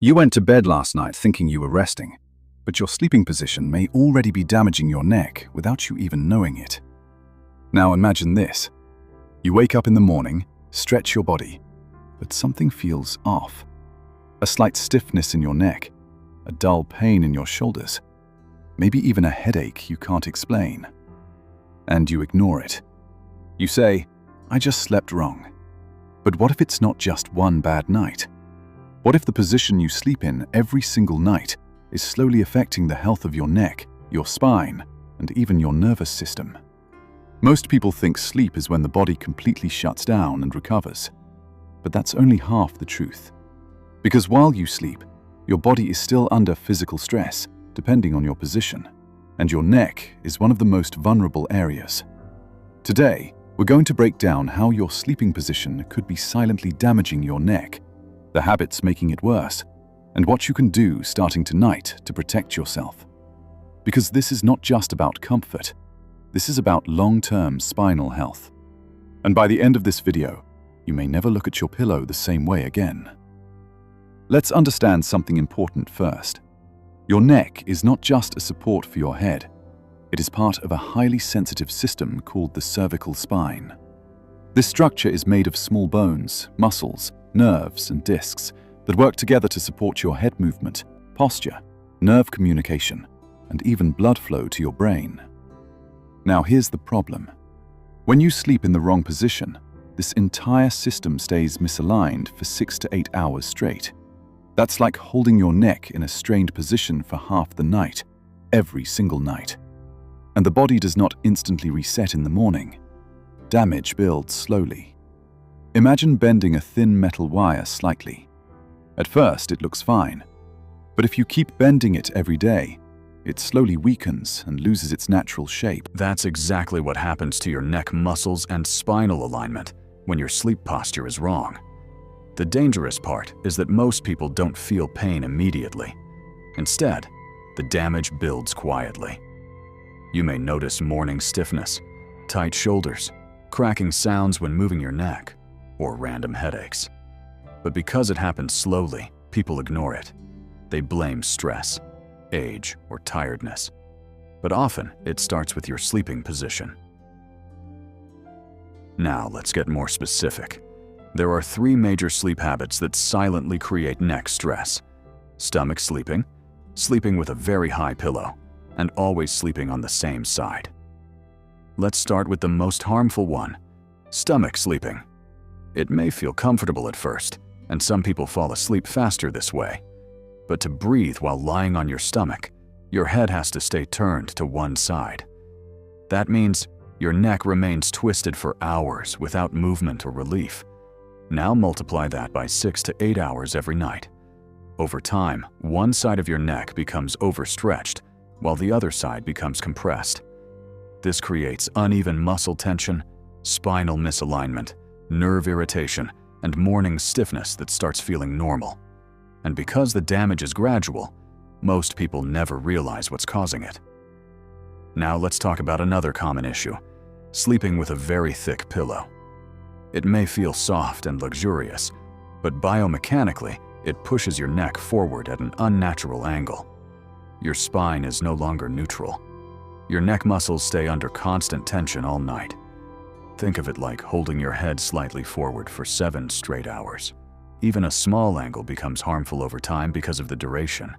You went to bed last night thinking you were resting, but your sleeping position may already be damaging your neck without you even knowing it. Now imagine this. You wake up in the morning, stretch your body, but something feels off. A slight stiffness in your neck, a dull pain in your shoulders, maybe even a headache you can't explain. And you ignore it. You say, "I just slept wrong." But what if it's not just one bad night? What if the position you sleep in every single night is slowly affecting the health of your neck, your spine, and even your nervous system? Most people think sleep is when the body completely shuts down and recovers. But that's only half the truth. Because while you sleep, your body is still under physical stress, depending on your position, and your neck is one of the most vulnerable areas. Today, we're going to break down how your sleeping position could be silently damaging your neck, the habits making it worse, and what you can do starting tonight to protect yourself. Because this is not just about comfort, this is about long-term spinal health. And by the end of this video, you may never look at your pillow the same way again. Let's understand something important first. Your neck is not just a support for your head. It is part of a highly sensitive system called the cervical spine. This structure is made of small bones, muscles, nerves, and discs that work together to support your head movement, posture, nerve communication, and even blood flow to your brain. Now here's the problem. When you sleep in the wrong position, this entire system stays misaligned for 6 to 8 hours straight. That's like holding your neck in a strained position for half the night, every single night. And the body does not instantly reset in the morning. Damage builds slowly. Imagine bending a thin metal wire slightly. At first, it looks fine. But if you keep bending it every day, it slowly weakens and loses its natural shape. That's exactly what happens to your neck muscles and spinal alignment when your sleep posture is wrong. The dangerous part is that most people don't feel pain immediately. Instead, the damage builds quietly. You may notice morning stiffness, tight shoulders, cracking sounds when moving your neck, or random headaches. But because it happens slowly, people ignore it. They blame stress, age, or tiredness. But often, it starts with your sleeping position. Now let's get more specific. There are 3 major sleep habits that silently create neck stress: stomach sleeping, sleeping with a very high pillow, and always sleeping on the same side. Let's start with the most harmful one, stomach sleeping. It may feel comfortable at first, and some people fall asleep faster this way. But to breathe while lying on your stomach, your head has to stay turned to one side. That means your neck remains twisted for hours without movement or relief. Now multiply that by 6 to 8 hours every night. Over time, one side of your neck becomes overstretched, while the other side becomes compressed. This creates uneven muscle tension, spinal misalignment, nerve irritation, and morning stiffness that starts feeling normal. And because the damage is gradual, most people never realize what's causing it. Now let's talk about another common issue, sleeping with a very thick pillow. It may feel soft and luxurious, but biomechanically, it pushes your neck forward at an unnatural angle. Your spine is no longer neutral. Your neck muscles stay under constant tension all night. Think of it like holding your head slightly forward for 7 straight hours. Even a small angle becomes harmful over time because of the duration.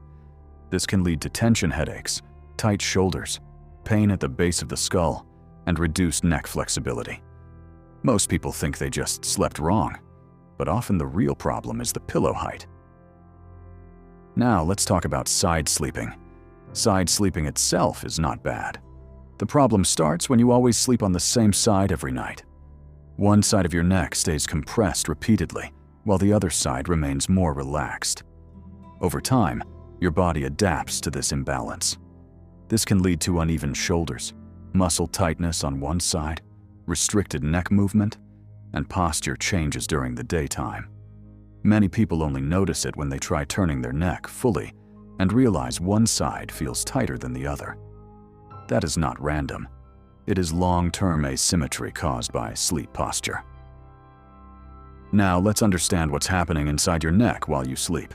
This can lead to tension headaches, tight shoulders, pain at the base of the skull, and reduced neck flexibility. Most people think they just slept wrong, but often the real problem is the pillow height. Now let's talk about side sleeping. Side sleeping itself is not bad. The problem starts when you always sleep on the same side every night. One side of your neck stays compressed repeatedly, while the other side remains more relaxed. Over time, your body adapts to this imbalance. This can lead to uneven shoulders, muscle tightness on one side, restricted neck movement, and posture changes during the daytime. Many people only notice it when they try turning their neck fully and realize one side feels tighter than the other. That is not random. It is long-term asymmetry caused by sleep posture. Now let's understand what's happening inside your neck while you sleep.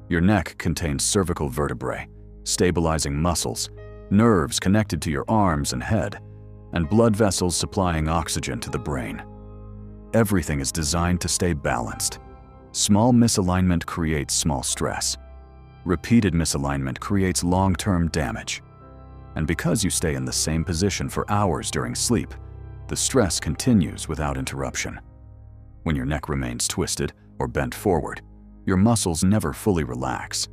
Your neck contains cervical vertebrae, stabilizing muscles, nerves connected to your arms and head, and blood vessels supplying oxygen to the brain. Everything is designed to stay balanced. Small misalignment creates small stress. Repeated misalignment creates long-term damage. And because you stay in the same position for hours during sleep, the stress continues without interruption. When your neck remains twisted or bent forward, your muscles never fully relax.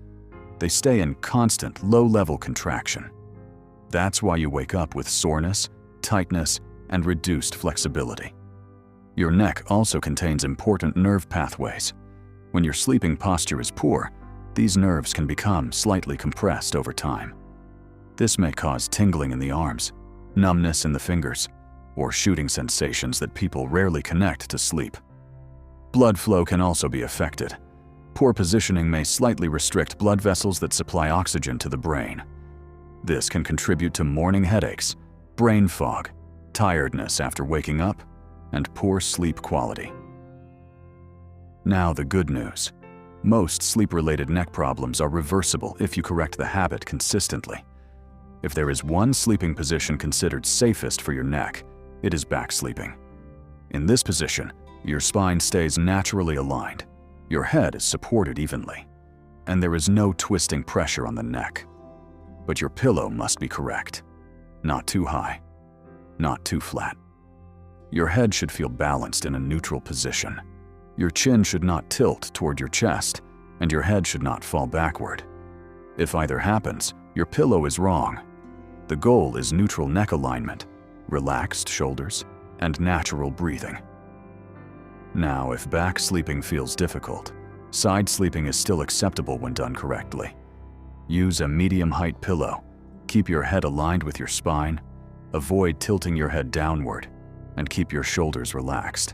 They stay in constant, low-level contraction. That's why you wake up with soreness, tightness, and reduced flexibility. Your neck also contains important nerve pathways. When your sleeping posture is poor, these nerves can become slightly compressed over time. This may cause tingling in the arms, numbness in the fingers, or shooting sensations that people rarely connect to sleep. Blood flow can also be affected. Poor positioning may slightly restrict blood vessels that supply oxygen to the brain. This can contribute to morning headaches, brain fog, tiredness after waking up, and poor sleep quality. Now the good news. Most sleep-related neck problems are reversible if you correct the habit consistently. If there is one sleeping position considered safest for your neck, it is back sleeping. In this position, your spine stays naturally aligned, your head is supported evenly, and there is no twisting pressure on the neck. But your pillow must be correct. Not too high, not too flat. Your head should feel balanced in a neutral position. Your chin should not tilt toward your chest, and your head should not fall backward. If either happens, your pillow is wrong. The goal is neutral neck alignment, relaxed shoulders, and natural breathing. Now, if back sleeping feels difficult, side sleeping is still acceptable when done correctly. Use a medium-height pillow, keep your head aligned with your spine, avoid tilting your head downward, and keep your shoulders relaxed.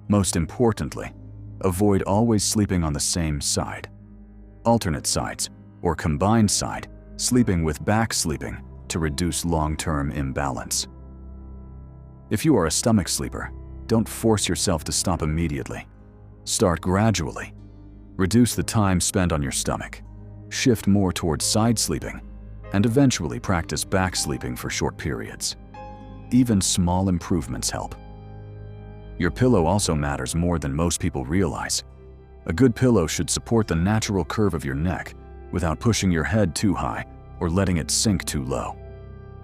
Most importantly, avoid always sleeping on the same side. Alternate sides, or combined side, sleeping with back sleeping to reduce long-term imbalance. If you are a stomach sleeper, don't force yourself to stop immediately. Start gradually. Reduce the time spent on your stomach. Shift more towards side sleeping, and eventually practice back sleeping for short periods. Even small improvements help. Your pillow also matters more than most people realize. A good pillow should support the natural curve of your neck without pushing your head too high or letting it sink too low.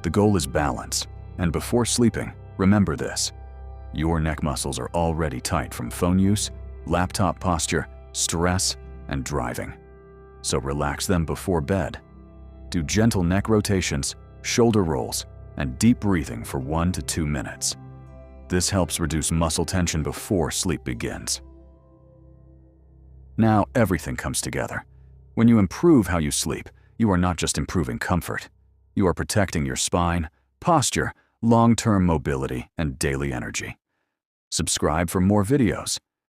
The goal is balance, and before sleeping, remember this. Your neck muscles are already tight from phone use, laptop posture, stress, and driving. So relax them before bed. Do gentle neck rotations, shoulder rolls, and deep breathing for 1 to 2 minutes. This helps reduce muscle tension before sleep begins. Now everything comes together. When you improve how you sleep, you are not just improving comfort. You are protecting your spine, posture, long-term mobility, and daily energy. Subscribe for more videos